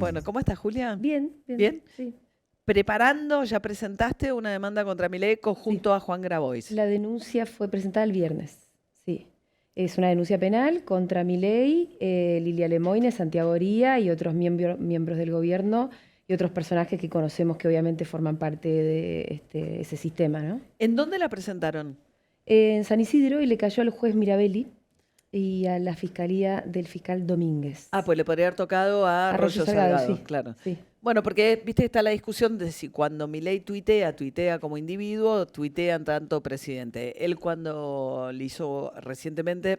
Bueno, ¿cómo estás, Julia? Bien, bien. ¿Bien? Sí. Preparando, ya presentaste una demanda contra Milei junto a Juan Grabois. La denuncia fue presentada el viernes. Sí. Es una denuncia penal contra Milei, Lilia Lemoine, Santiago Oría y otros miembros del gobierno y otros personajes que conocemos que obviamente forman parte de ese sistema, ¿no? ¿En dónde la presentaron? En San Isidro y le cayó al juez Mirabelli y a la fiscalía del fiscal Domínguez. Ah, pues le podría haber tocado a Arroyo Arroyo Salgado, Salgado, sí. claro. Sí. Bueno, porque viste está la discusión de si cuando Milei tuitea como individuo, tuitea en tanto presidente. Él cuando le hizo recientemente,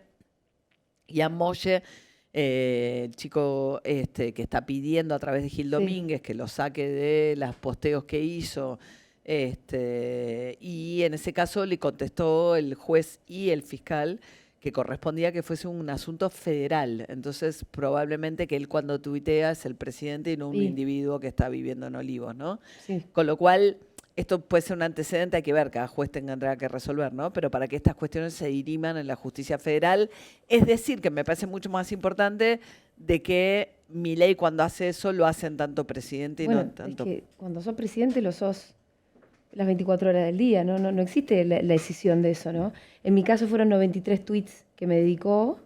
Ian Moye, el chico que está pidiendo a través de Gil Sí. Domínguez que lo saque de los posteos que hizo, y en ese caso le contestó el juez y el fiscal que correspondía que fuese un asunto federal. Entonces, probablemente que él cuando tuitea es el presidente y no un Sí. individuo que está viviendo en Olivos, ¿no? Sí. Con lo cual, esto puede ser un antecedente, hay que ver, cada juez tendrá que resolver, ¿no? Pero para que estas cuestiones se diriman en la justicia federal, es decir, que me parece mucho más importante de que Milei cuando hace eso lo hace en tanto presidente y no Bueno, en tanto... es que cuando sos presidente lo sos las 24 horas del día, no existe la decisión de eso, ¿no? En mi caso fueron 93 tweets que me dedicó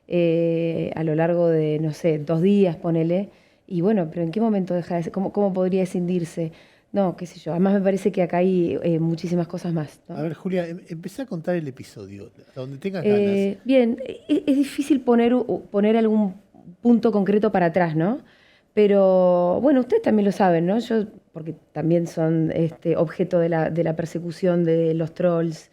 a lo largo de, no sé, 2 días, ponele. Y bueno, pero ¿en qué momento deja de ser? ¿Cómo podría escindirse? No, qué sé yo. Además me parece que acá hay muchísimas cosas más, ¿no? A ver, Julia, empecé a contar el episodio, a donde tengas ganas. Bien, es difícil poner algún punto concreto para atrás, ¿no? Pero bueno, ustedes también lo saben, ¿no? Yo, porque también son objeto de la persecución de los trolls,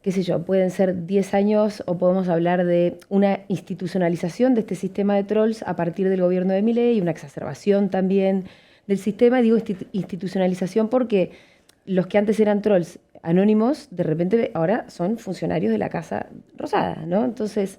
qué sé yo, pueden ser 10 años o podemos hablar de una institucionalización de este sistema de trolls a partir del gobierno de Milei y una exacerbación también del sistema. Digo institucionalización porque los que antes eran trolls anónimos, de repente ahora son funcionarios de la Casa Rosada, ¿no? Entonces,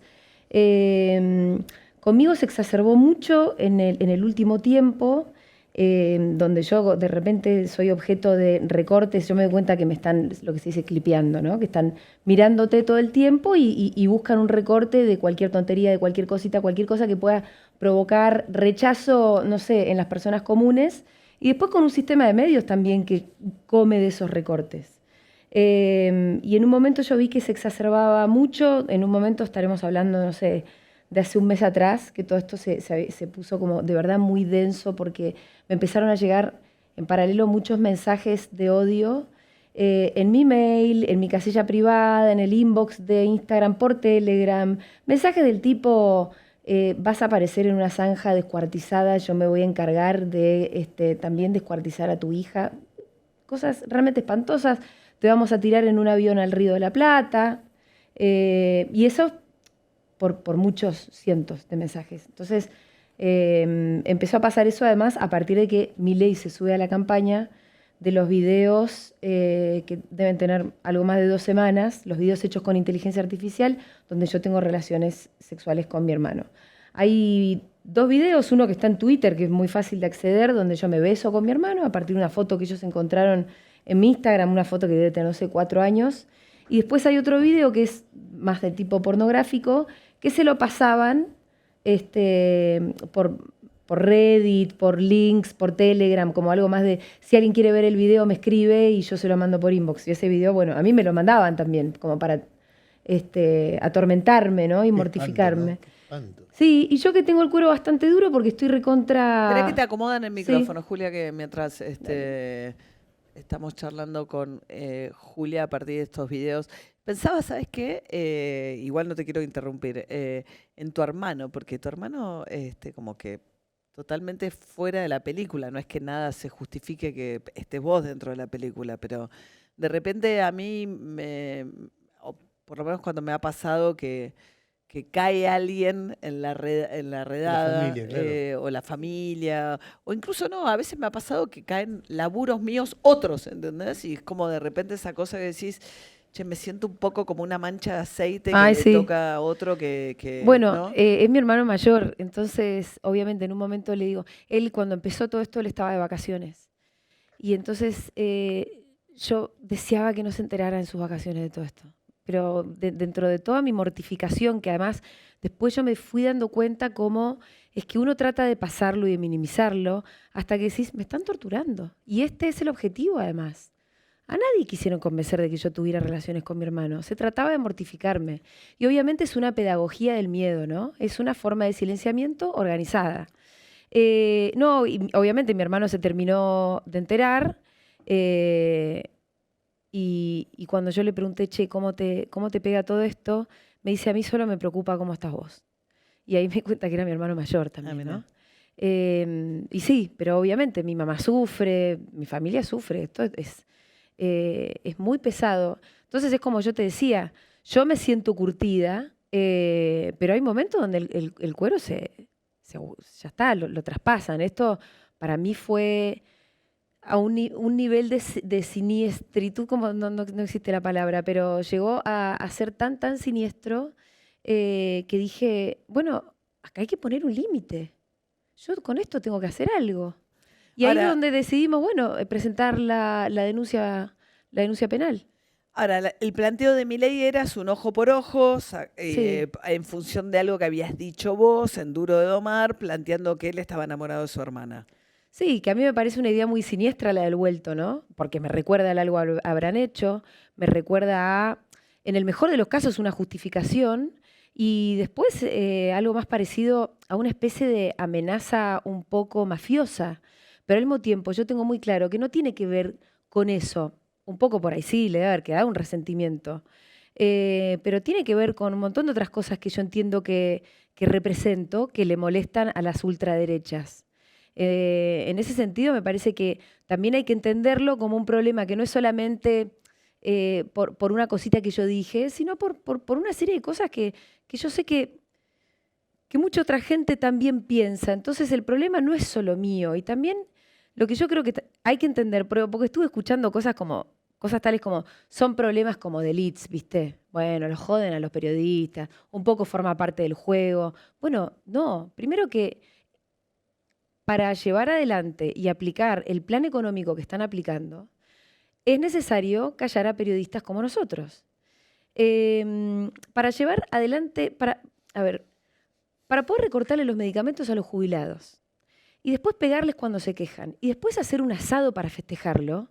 conmigo se exacerbó mucho en el último tiempo, donde yo de repente soy objeto de recortes, yo me doy cuenta que me están, lo que se dice, clipeando, ¿no? Que están mirándote todo el tiempo y buscan un recorte de cualquier tontería, de cualquier cosita, cualquier cosa que pueda provocar rechazo, no sé, en las personas comunes, y después con un sistema de medios también que come de esos recortes. Y en un momento yo vi que se exacerbaba mucho, en un momento estaremos hablando, no sé, de hace un mes atrás, que todo esto se puso como de verdad muy denso porque me empezaron a llegar en paralelo muchos mensajes de odio en mi mail, en mi casilla privada, en el inbox de Instagram, por Telegram, mensajes del tipo, vas a aparecer en una zanja descuartizada, yo me voy a encargar de también descuartizar a tu hija, cosas realmente espantosas, te vamos a tirar en un avión al Río de la Plata, y eso por muchos cientos de mensajes. Entonces, empezó a pasar eso además a partir de que Milei se sube a la campaña de los videos que deben tener algo más de 2 semanas, los videos hechos con inteligencia artificial, donde yo tengo relaciones sexuales con mi hermano. Hay 2 videos, uno que está en Twitter, que es muy fácil de acceder, donde yo me beso con mi hermano, a partir de una foto que ellos encontraron en mi Instagram, una foto que debe tener, no sé, 4 años. Y después hay otro video que es más de tipo pornográfico, que se lo pasaban por Reddit, por links, por Telegram, como algo más de, si alguien quiere ver el video me escribe y yo se lo mando por inbox. Y ese video, bueno, a mí me lo mandaban también, como para atormentarme, ¿no? Y mortificarme. Qué espanto. Sí, y yo que tengo el cuero bastante duro porque estoy recontra... Esperá que te acomodan el Sí. micrófono, Julia, que mientras estamos charlando con Julia a partir de estos videos. Pensaba, ¿sabes qué? Igual no te quiero interrumpir, en tu hermano, porque tu hermano como que totalmente fuera de la película, no es que nada se justifique que estés vos dentro de la película, pero de repente a mí, o por lo menos cuando me ha pasado que cae alguien en la redada, familia, claro. o la familia, o incluso no, a veces me ha pasado que caen laburos míos otros, ¿entendés? Y es como de repente esa cosa que decís, che, me siento un poco como una mancha de aceite que Ay, le sí. toca a otro Bueno, ¿no? es mi hermano mayor, entonces obviamente en un momento le digo, él cuando empezó todo esto él estaba de vacaciones y entonces yo deseaba que no se enterara en sus vacaciones de todo esto, pero dentro de toda mi mortificación, que además después yo me fui dando cuenta cómo es que uno trata de pasarlo y de minimizarlo hasta que decís, me están torturando. Y este es el objetivo, además. A nadie quisieron convencer de que yo tuviera relaciones con mi hermano. Se trataba de mortificarme. Y obviamente es una pedagogía del miedo, ¿no? Es una forma de silenciamiento organizada. No, y obviamente mi hermano se terminó de enterar y cuando yo le pregunté, che, ¿cómo te pega todo esto? Me dice, a mí solo me preocupa cómo estás vos. Y ahí me di cuenta que era mi hermano mayor también, ¿no? Y sí, pero obviamente mi mamá sufre, mi familia sufre, esto es muy pesado. Entonces es como yo te decía, yo me siento curtida, pero hay momentos donde el cuero ya está, lo traspasan. Esto para mí fue a un nivel de siniestritud, como no existe la palabra, pero llegó a ser tan siniestro que dije, bueno, acá hay que poner un límite. Yo con esto tengo que hacer algo. Y ahí es donde decidimos, bueno, presentar la denuncia penal. Ahora, el planteo de Milei era un ojo por ojo, Sí. en función de algo que habías dicho vos, en Duro de Domar, planteando que él estaba enamorado de su hermana. Sí, que a mí me parece una idea muy siniestra la del vuelto, ¿no? Porque me recuerda a algo habrán hecho, me recuerda a, en el mejor de los casos, una justificación y después algo más parecido a una especie de amenaza un poco mafiosa. Pero al mismo tiempo yo tengo muy claro que no tiene que ver con eso. Un poco por ahí sí, le debe haber quedado un resentimiento. Pero tiene que ver con un montón de otras cosas que yo entiendo que represento, que le molestan a las ultraderechas. En ese sentido me parece que también hay que entenderlo como un problema que no es solamente por una cosita que yo dije, sino por una serie de cosas que yo sé que mucha otra gente también piensa. Entonces el problema no es solo mío. Y también lo que yo creo que hay que entender, porque estuve escuchando cosas tales como, son problemas como de elites, ¿viste? Bueno, los joden a los periodistas, un poco forma parte del juego. Bueno, no, primero que para llevar adelante y aplicar el plan económico que están aplicando, es necesario callar a periodistas como nosotros. Para llevar adelante, para poder recortarle los medicamentos a los jubilados y después pegarles cuando se quejan y después hacer un asado para festejarlo,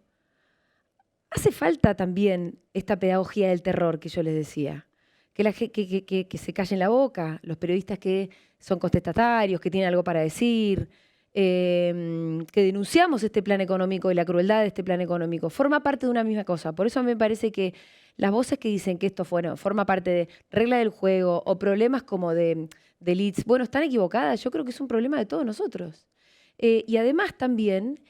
hace falta también esta pedagogía del terror que yo les decía. Que se callen la boca, los periodistas que son contestatarios, que tienen algo para decir, que denunciamos este plan económico y la crueldad de este plan económico. Forma parte de una misma cosa. Por eso me parece que las voces que dicen que esto forma parte de regla del juego o problemas como de elites, bueno, están equivocadas. Yo creo que es un problema de todos nosotros. Y además también,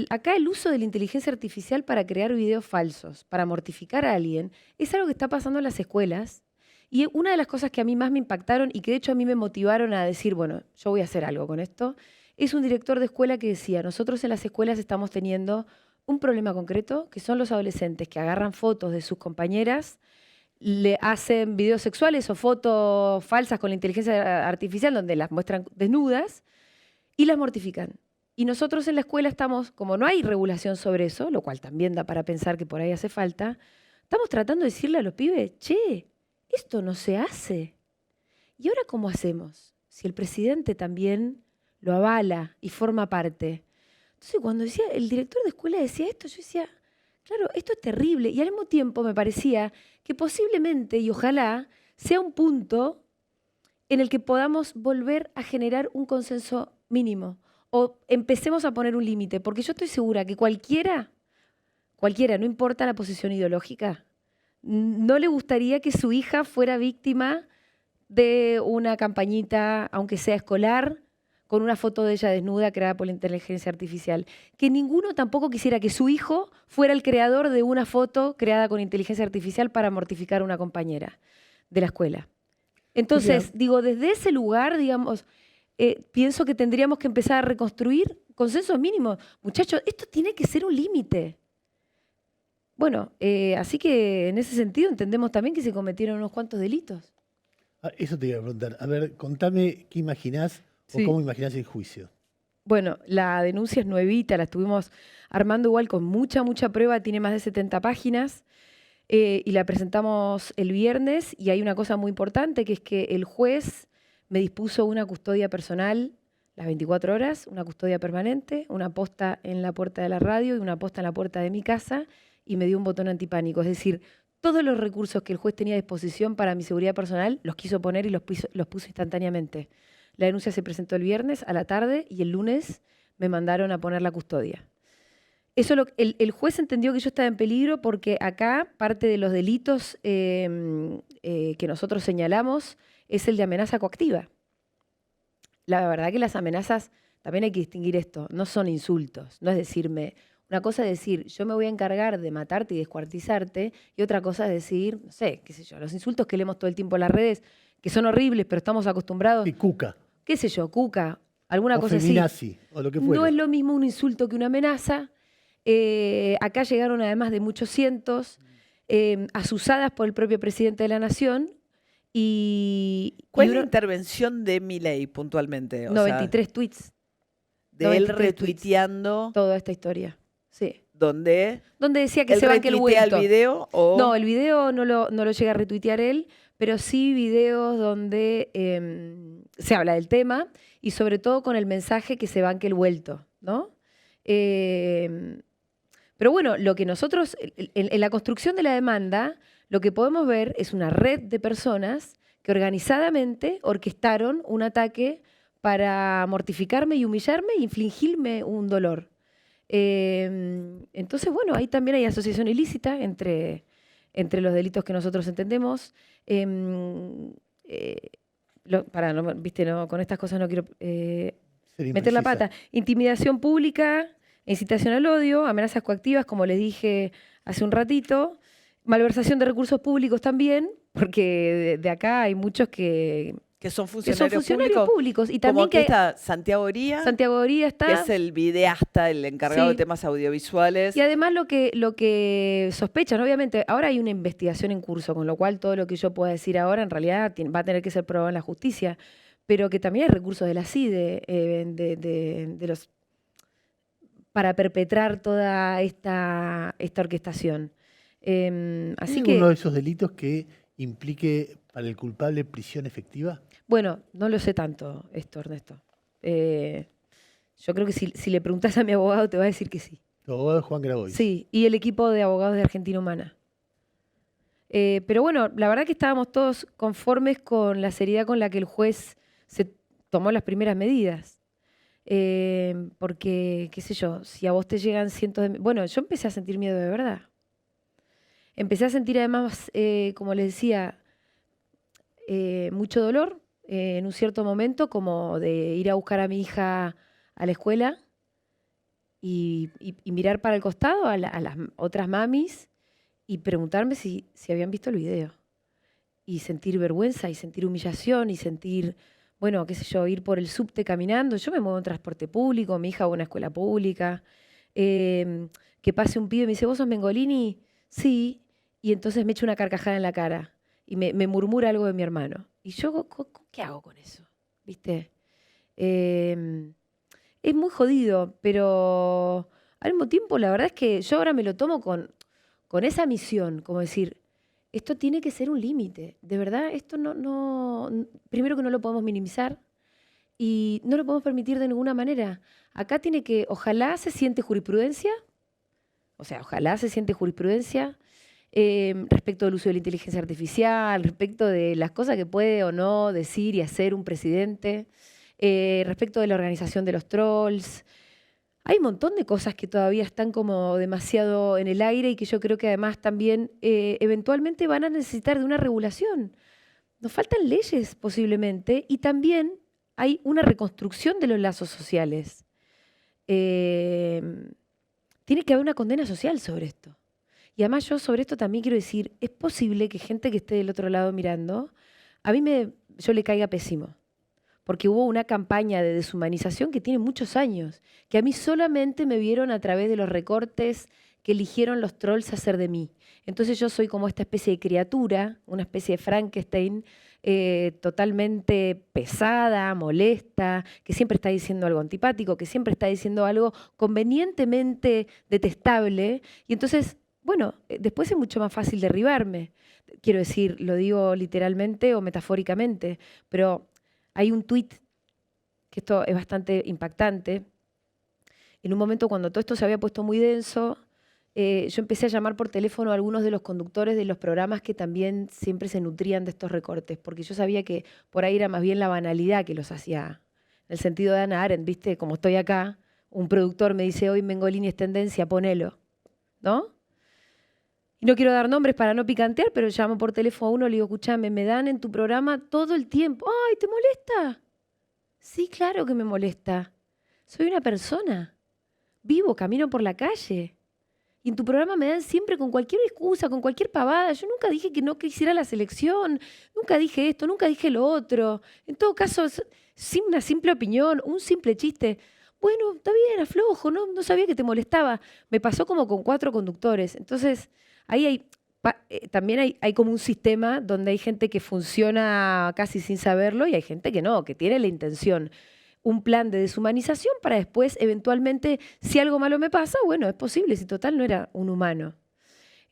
acá el uso de la inteligencia artificial para crear videos falsos, para mortificar a alguien, es algo que está pasando en las escuelas. Y una de las cosas que a mí más me impactaron y que de hecho a mí me motivaron a decir, bueno, yo voy a hacer algo con esto, es un director de escuela que decía, nosotros en las escuelas estamos teniendo un problema concreto, que son los adolescentes que agarran fotos de sus compañeras, le hacen videos sexuales o fotos falsas con la inteligencia artificial donde las muestran desnudas y las mortifican. Y nosotros en la escuela estamos, como no hay regulación sobre eso, lo cual también da para pensar que por ahí hace falta, estamos tratando de decirle a los pibes, che, esto no se hace. ¿Y ahora cómo hacemos? Si el presidente también lo avala y forma parte. Entonces cuando decía, el director de escuela decía esto, yo decía, claro, esto es terrible. Y al mismo tiempo me parecía que posiblemente, y ojalá, sea un punto en el que podamos volver a generar un consenso mínimo. O empecemos a poner un límite, porque yo estoy segura que cualquiera, no importa la posición ideológica, no le gustaría que su hija fuera víctima de una campañita, aunque sea escolar, con una foto de ella desnuda creada por la inteligencia artificial. Que ninguno tampoco quisiera que su hijo fuera el creador de una foto creada con inteligencia artificial para mortificar a una compañera de la escuela. Entonces, digo, desde ese lugar, digamos, pienso que tendríamos que empezar a reconstruir consensos mínimos. Muchachos, esto tiene que ser un límite. Bueno, así que en ese sentido entendemos también que se cometieron unos cuantos delitos. Eso te iba a preguntar. A ver, contame qué imaginás o cómo imaginás el juicio. Bueno, la denuncia es nuevita, la estuvimos armando igual con mucha prueba, tiene más de 70 páginas y la presentamos el viernes y hay una cosa muy importante que es que el juez me dispuso una custodia personal las 24 horas, una custodia permanente, una posta en la puerta de la radio y una posta en la puerta de mi casa, y me dio un botón antipánico. Es decir, todos los recursos que el juez tenía a disposición para mi seguridad personal los quiso poner y los puso instantáneamente. La denuncia se presentó el viernes a la tarde y el lunes me mandaron a poner la custodia. Eso el juez entendió que yo estaba en peligro porque acá parte de los delitos que nosotros señalamos es el de amenaza coactiva. La verdad que las amenazas, también hay que distinguir esto, no son insultos, no es decirme, una cosa es decir, yo me voy a encargar de matarte y descuartizarte, y otra cosa es decir, no sé, qué sé yo, los insultos que leemos todo el tiempo en las redes, que son horribles, pero estamos acostumbrados. Y cuca. Qué sé yo, cuca, alguna o cosa así. feminazi, o lo que fuera. No es lo mismo un insulto que una amenaza. Acá llegaron además de muchos cientos, asusadas por el propio presidente de la Nación. ¿Cuál es la intervención de Milei puntualmente? O 93 tweets. De él retuiteando toda esta historia. Sí. ¿Donde decía que se banque el vuelto. ¿El video? O... No, el video no lo llega a retuitear él, pero sí videos donde se habla del tema y sobre todo con el mensaje que se banque el vuelto, ¿no? Pero bueno, lo que nosotros, en la construcción de la demanda, lo que podemos ver es una red de personas que organizadamente orquestaron un ataque para mortificarme y humillarme e infligirme un dolor. Entonces, bueno, ahí también hay asociación ilícita entre los delitos que nosotros entendemos. Con estas cosas no quiero meter la pata. Intimidación pública, incitación al odio, amenazas coactivas, como les dije hace un ratito. Malversación de recursos públicos también, porque de acá hay muchos que son funcionarios públicos. Y también como que está Santiago Oría. Santiago Oría está. Que es el videasta, el encargado de temas audiovisuales. Y además lo que sospechan, obviamente, ahora hay una investigación en curso, con lo cual todo lo que yo pueda decir ahora en realidad va a tener que ser probado en la justicia, pero que también hay recursos de la CIDE para perpetrar toda esta orquestación. Así que uno de esos delitos que implique para el culpable prisión efectiva. Bueno, no lo sé tanto esto, Ernesto. Yo creo que si le preguntás a mi abogado te va a decir que sí. Tu abogado es Juan Grabois. Sí, y el equipo de abogados de Argentina Humana. Pero bueno, la verdad que estábamos todos conformes con la seriedad con la que el juez se tomó las primeras medidas. Porque, qué sé yo, si a vos te llegan cientos de... Bueno, yo empecé a sentir miedo de verdad. Empecé a sentir además, como les decía, mucho dolor en un cierto momento, como de ir a buscar a mi hija a la escuela y mirar para el costado a las otras mamis y preguntarme si habían visto el video. Y sentir vergüenza y sentir humillación y sentir, bueno, qué sé yo, ir por el subte caminando. Yo me muevo en transporte público, mi hija va a una escuela pública. Que pase un pibe y me dice, ¿vos sos Mengolini? Sí. Y entonces me echa una carcajada en la cara y me murmura algo de mi hermano. Y yo, ¿qué hago con eso? ¿Viste? Es muy jodido, pero al mismo tiempo la verdad es que yo ahora me lo tomo con esa misión, como decir, esto tiene que ser un límite. De verdad, esto primero que no lo podemos minimizar y no lo podemos permitir de ninguna manera. Acá tiene que, ojalá se siente jurisprudencia, respecto del uso de la inteligencia artificial, respecto de las cosas que puede o no decir y hacer un presidente, respecto de la organización de los trolls. Hay un montón de cosas que todavía están como demasiado en el aire y que yo creo que además también eventualmente van a necesitar de una regulación. Nos faltan leyes posiblemente y también hay una reconstrucción de los lazos sociales. Tiene que haber una condena social sobre esto. Y además yo sobre esto también quiero decir, es posible que gente que esté del otro lado mirando, yo le caiga pésimo. Porque hubo una campaña de deshumanización que tiene muchos años, que a mí solamente me vieron a través de los recortes que eligieron los trolls hacer de mí. Entonces yo soy como esta especie de criatura, una especie de Frankenstein, totalmente pesada, molesta, que siempre está diciendo algo antipático, que siempre está diciendo algo convenientemente detestable. Y entonces, bueno, después es mucho más fácil derribarme. Quiero decir, lo digo literalmente o metafóricamente, pero Hay un tuit, que esto es bastante impactante. En un momento cuando todo esto se había puesto muy denso, yo empecé a llamar por teléfono a algunos de los conductores de los programas que también siempre se nutrían de estos recortes, porque yo sabía que por ahí era más bien la banalidad que los hacía. En el sentido de Hannah Arendt, ¿viste? Como estoy acá, un productor me dice, hoy Mengolini es tendencia, ponelo, ¿no? Y no quiero dar nombres para no picantear, pero llamo por teléfono a uno y le digo, escuchame, me dan en tu programa todo el tiempo. ¡Ay, te molesta! Sí, claro que me molesta. Soy una persona. Vivo, camino por la calle. Y en tu programa me dan siempre con cualquier excusa, con cualquier pavada. Yo nunca dije que no quisiera la selección, nunca dije esto, nunca dije lo otro. En todo caso, sin una simple opinión, un simple chiste. Bueno, está bien, aflojo, no sabía que te molestaba. Me pasó como con 4 conductores. Entonces, ahí también hay como un sistema donde hay gente que funciona casi sin saberlo y hay gente que no, que tiene la intención. Un plan de deshumanización para después, eventualmente, si algo malo me pasa, bueno, es posible, si total no era un humano.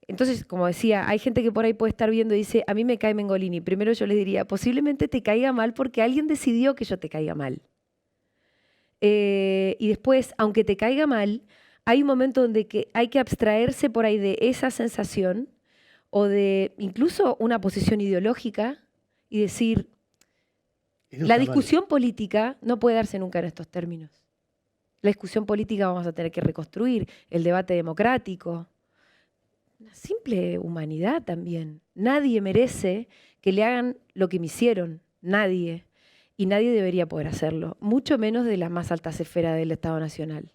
Entonces, como decía, hay gente que por ahí puede estar viendo y dice, a mí me cae Mengolini. Primero yo les diría, posiblemente te caiga mal porque alguien decidió que yo te caiga mal. Y después, aunque te caiga mal, hay un momento donde hay que abstraerse por ahí de esa sensación o de incluso una posición ideológica y decir, la discusión política no puede darse nunca en estos términos. La discusión política vamos a tener que reconstruir, el debate democrático, una simple humanidad también. Nadie merece que le hagan lo que me hicieron, nadie. Y nadie debería poder hacerlo, mucho menos de las más altas esferas del Estado Nacional.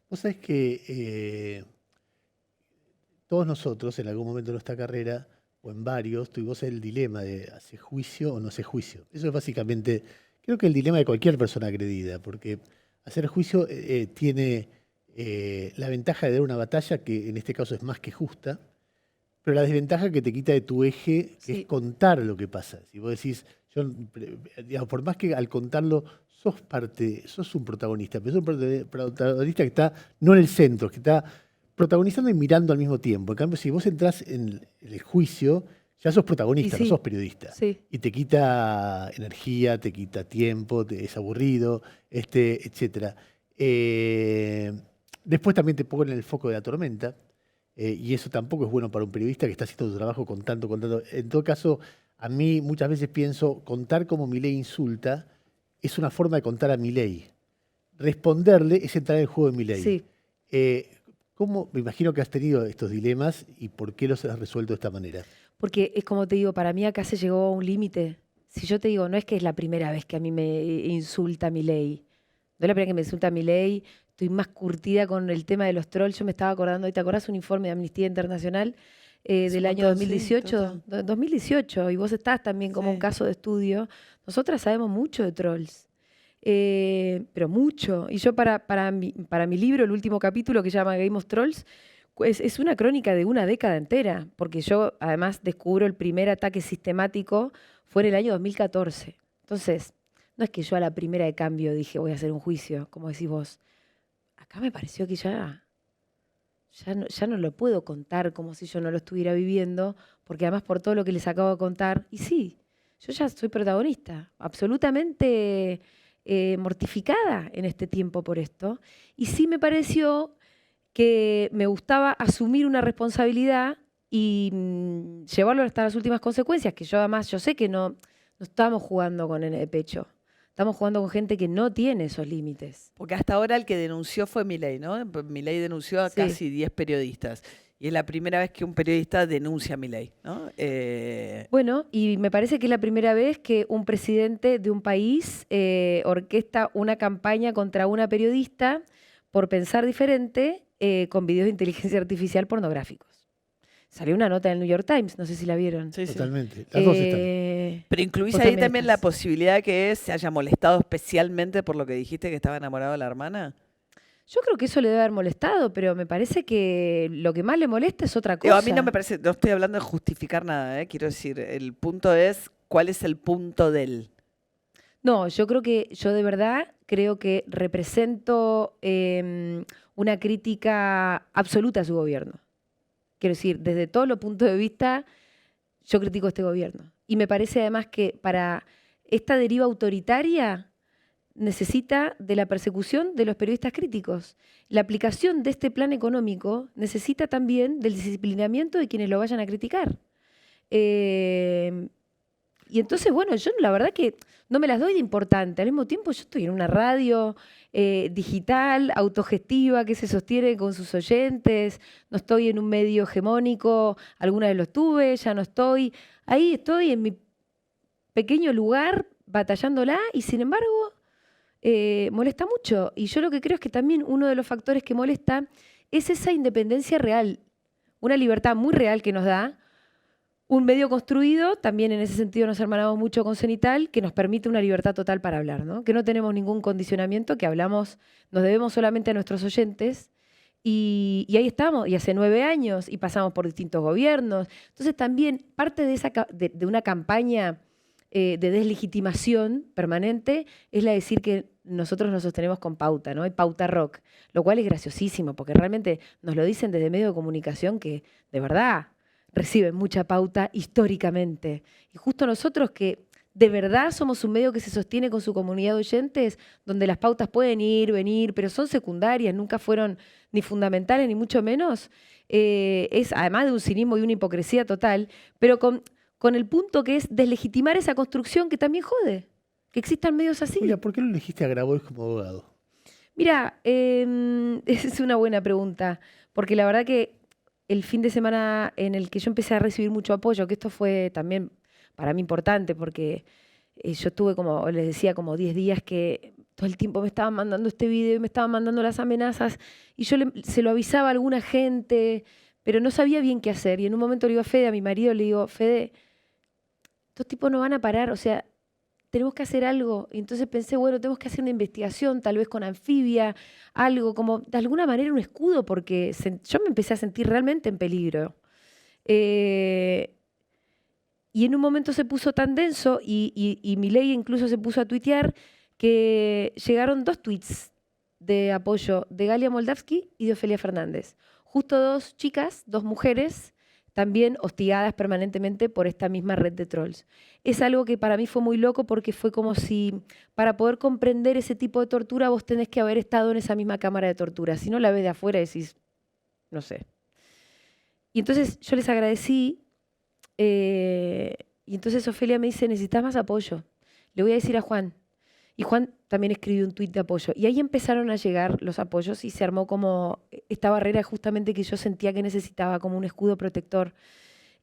Vos sabés que todos nosotros en algún momento de nuestra carrera o en varios, tuvimos el dilema de ¿hace juicio o no hace juicio? Eso es básicamente, creo que el dilema de cualquier persona agredida, porque hacer juicio tiene la ventaja de dar una batalla que en este caso es más que justa, pero la desventaja que te quita de tu eje, que es contar lo que pasa. Si vos decís, digamos, por más que al contarlo sos un protagonista, pero sos un protagonista que está no en el centro, que está protagonizando y mirando al mismo tiempo. En cambio, si vos entrás en el juicio, ya sos protagonista, no sos periodista. Sí. Y te quita energía, te quita tiempo, es aburrido, etc. Después también te ponen en el foco de la tormenta, y eso tampoco es bueno para un periodista que está haciendo su trabajo contando. En todo caso, a mí muchas veces pienso, contar como Milei insulta es una forma de contar a Milei. Responderle es entrar en el juego de Milei. Sí. ¿Cómo? Me imagino que has tenido estos dilemas y por qué los has resuelto de esta manera. Porque es como te digo, para mí acá se llegó a un límite. Si yo te digo, no es que es la primera vez que a mí me insulta Milei. No es la primera vez que me insulta Milei. Estoy más curtida con el tema de los trolls. Yo me estaba acordando, ¿te acordás un informe de Amnistía Internacional del año 2018? Sí, 2018, y vos estás también como un caso de estudio. Nosotras sabemos mucho de trolls. Pero mucho. Y yo para mi libro, el último capítulo que se llama Game of Trolls, pues es una crónica de una década entera, porque yo además descubro el primer ataque sistemático fue en el año 2014. Entonces, no es que yo a la primera de cambio dije voy a hacer un juicio, como decís vos. Acá me pareció que ya no lo puedo contar como si yo no lo estuviera viviendo, porque además por todo lo que les acabo de contar, y sí, yo ya soy protagonista, absolutamente mortificada en este tiempo por esto. Y sí me pareció que me gustaba asumir una responsabilidad y llevarlo hasta las últimas consecuencias, que yo además, yo sé que no estamos jugando con nene de pecho. Estamos jugando con gente que no tiene esos límites. Porque hasta ahora el que denunció fue Milei, ¿no? Milei denunció a casi 10 periodistas. Y es la primera vez que un periodista denuncia a Milei, ¿no? Bueno, y me parece que es la primera vez que un presidente de un país orquesta una campaña contra una periodista por pensar diferente con videos de inteligencia artificial pornográficos. Salió una nota del New York Times, no sé si la vieron. Sí, totalmente. Las dos están. Pero incluís ahí también la posibilidad que se haya molestado especialmente por lo que dijiste que estaba enamorado de la hermana. Yo creo que eso le debe haber molestado, pero me parece que lo que más le molesta es otra cosa. A mí no me parece, no estoy hablando de justificar nada, quiero decir, el punto es, ¿cuál es el punto de él? No, yo de verdad creo que represento una crítica absoluta a su gobierno. Quiero decir, desde todos los puntos de vista, yo critico este gobierno. Y me parece además que para esta deriva autoritaria necesita de la persecución de los periodistas críticos. La aplicación de este plan económico necesita también del disciplinamiento de quienes lo vayan a criticar. Y entonces, bueno, yo la verdad que no me las doy de importante. Al mismo tiempo, yo estoy en una radio digital, autogestiva, que se sostiene con sus oyentes. No estoy en un medio hegemónico. Alguna vez lo estuve, ya no estoy. Ahí estoy en mi pequeño lugar, batallándola, y sin embargo, molesta mucho. Y yo lo que creo es que también uno de los factores que molesta es esa independencia real. Una libertad muy real que nos da un medio construido, también en ese sentido nos hermanamos mucho con Cenital, que nos permite una libertad total para hablar, ¿no? Que no tenemos ningún condicionamiento, que hablamos, nos debemos solamente a nuestros oyentes, y ahí estamos, y hace 9 años, y pasamos por distintos gobiernos. Entonces también parte de una campaña de deslegitimación permanente es la de decir que nosotros nos sostenemos con pauta, ¿no? Hay pauta rock, lo cual es graciosísimo, porque realmente nos lo dicen desde medios de comunicación que, de verdad, reciben mucha pauta históricamente. Y justo nosotros que de verdad somos un medio que se sostiene con su comunidad de oyentes, donde las pautas pueden ir, venir, pero son secundarias, nunca fueron ni fundamentales, ni mucho menos, es además de un cinismo y una hipocresía total, pero con el punto que es deslegitimar esa construcción que también jode, que existan medios así. Julia, ¿por qué no elegiste a Grabois como abogado? Mira, esa es una buena pregunta, porque la verdad que el fin de semana en el que yo empecé a recibir mucho apoyo, que esto fue también para mí importante, porque yo estuve, como les decía, como 10 días que todo el tiempo me estaban mandando este video y me estaban mandando las amenazas, y yo se lo avisaba a alguna gente, pero no sabía bien qué hacer. Y en un momento le digo a Fede, a mi marido, le digo, Fede, estos tipos no van a parar, o sea, tenemos que hacer algo. Y entonces pensé, bueno, tenemos que hacer una investigación, tal vez con Anfibia, algo, como de alguna manera un escudo, porque yo me empecé a sentir realmente en peligro. Y en un momento se puso tan denso, y Milei incluso se puso a tuitear, que llegaron 2 tweets de apoyo de Galia Moldavsky y de Ofelia Fernández. Justo 2 chicas, 2 mujeres, también hostigadas permanentemente por esta misma red de trolls. Es algo que para mí fue muy loco, porque fue como si para poder comprender ese tipo de tortura vos tenés que haber estado en esa misma cámara de tortura. Si no la ves de afuera decís, no sé. Y entonces yo les agradecí, y entonces Ofelia me dice, necesitas más apoyo. Le voy a decir a Juan. Y Juan también escribió un tuit de apoyo. Y ahí empezaron a llegar los apoyos y se armó como esta barrera justamente que yo sentía que necesitaba, como un escudo protector.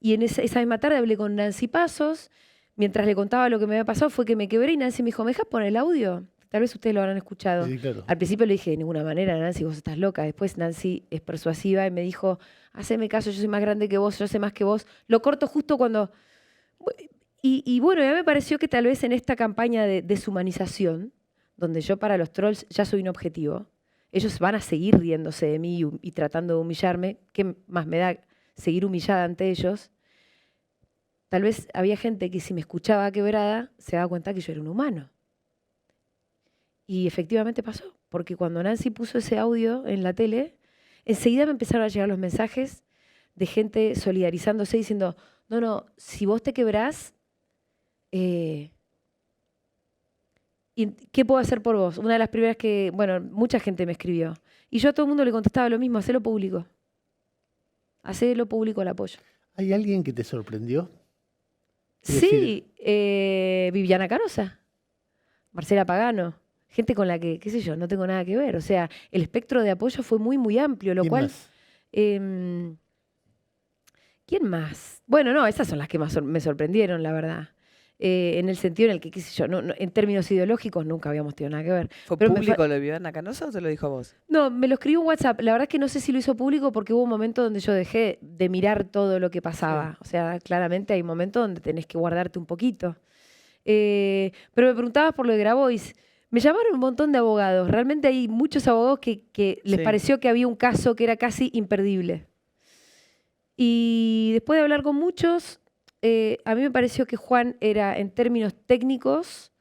Y en esa misma tarde hablé con Nancy Pasos. Mientras le contaba lo que me había pasado, fue que me quebré y Nancy me dijo, ¿me dejas poner el audio? Tal vez ustedes lo habrán escuchado. Sí, claro. Al principio le dije, de ninguna manera, Nancy, vos estás loca. Después Nancy es persuasiva y me dijo, haceme caso, yo soy más grande que vos, yo sé más que vos. Lo corto justo cuando... Y bueno, ya me pareció que tal vez en esta campaña de deshumanización, donde yo para los trolls ya soy un objetivo, ellos van a seguir riéndose de mí y tratando de humillarme, ¿qué más me da seguir humillada ante ellos? Tal vez había gente que si me escuchaba quebrada se daba cuenta que yo era un humano. Y efectivamente pasó, porque cuando Nancy puso ese audio en la tele, enseguida me empezaron a llegar los mensajes de gente solidarizándose, diciendo, no, si vos te quebrás, ¿y qué puedo hacer por vos? Una de las primeras que, bueno, mucha gente me escribió. Y yo a todo el mundo le contestaba lo mismo, hacelo público. Hacelo público el apoyo. ¿Hay alguien que te sorprendió? Sí, Viviana Canosa, Marcela Pagano, gente con la que, qué sé yo, no tengo nada que ver. O sea, el espectro de apoyo fue muy, muy amplio, lo cual... Más? ¿Quién más? Bueno, no, esas son las que más me sorprendieron, la verdad. En el sentido en el que, qué sé yo, en términos ideológicos nunca habíamos tenido nada que ver. ¿Fue Pero público lo de Viviana Canosa o te lo dijo a vos? No, me lo escribió en WhatsApp. La verdad es que no sé si lo hizo público porque hubo un momento donde yo dejé de mirar todo lo que pasaba. O sea, claramente hay momentos donde tenés que guardarte un poquito. Pero me preguntabas por lo de Grabois. Me llamaron un montón de abogados. Realmente hay muchos abogados que les pareció que había un caso que era casi imperdible. Y después de hablar con muchos, a mí me pareció que Juan era, en términos técnicos,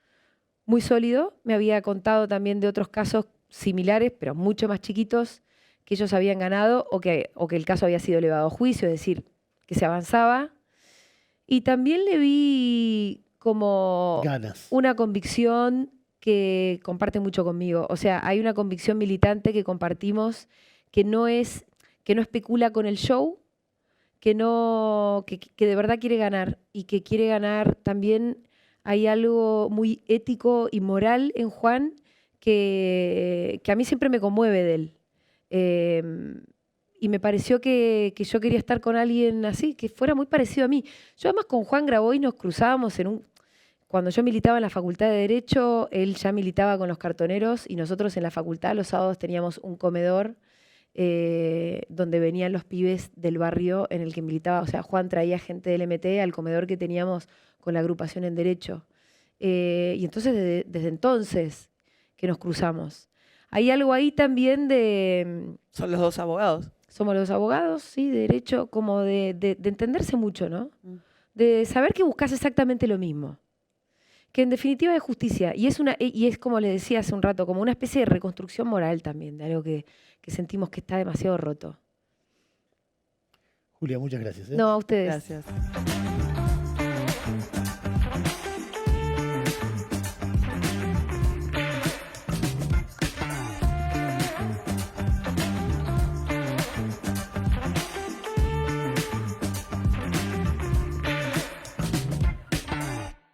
muy sólido. Me había contado también de otros casos similares, pero mucho más chiquitos, que ellos habían ganado o que el caso había sido elevado a juicio, es decir, que se avanzaba. Y también le vi como Ganas. una convicción que comparte mucho conmigo. O sea, hay una convicción militante que compartimos que no especula con el show, que de verdad quiere ganar y que quiere ganar también. Hay algo muy ético y moral en Juan que a mí siempre me conmueve de él. Y me pareció que yo quería estar con alguien así, que fuera muy parecido a mí. Yo además con Juan Grabois nos cruzábamos cuando yo militaba en la Facultad de Derecho, él ya militaba con los cartoneros y nosotros en la facultad los sábados teníamos un comedor donde venían los pibes del barrio en el que militaba. O sea, Juan traía gente del MT al comedor que teníamos con la agrupación en Derecho. Y entonces, desde entonces que nos cruzamos. Hay algo ahí también de... Son los dos abogados. Somos los abogados, sí, de Derecho, como de entenderse mucho, ¿no? De saber que buscas exactamente lo mismo. Que en definitiva es justicia. Y es como le decía hace un rato, como una especie de reconstrucción moral también, de algo que sentimos que está demasiado roto. Julia, muchas gracias. No, a ustedes. Gracias.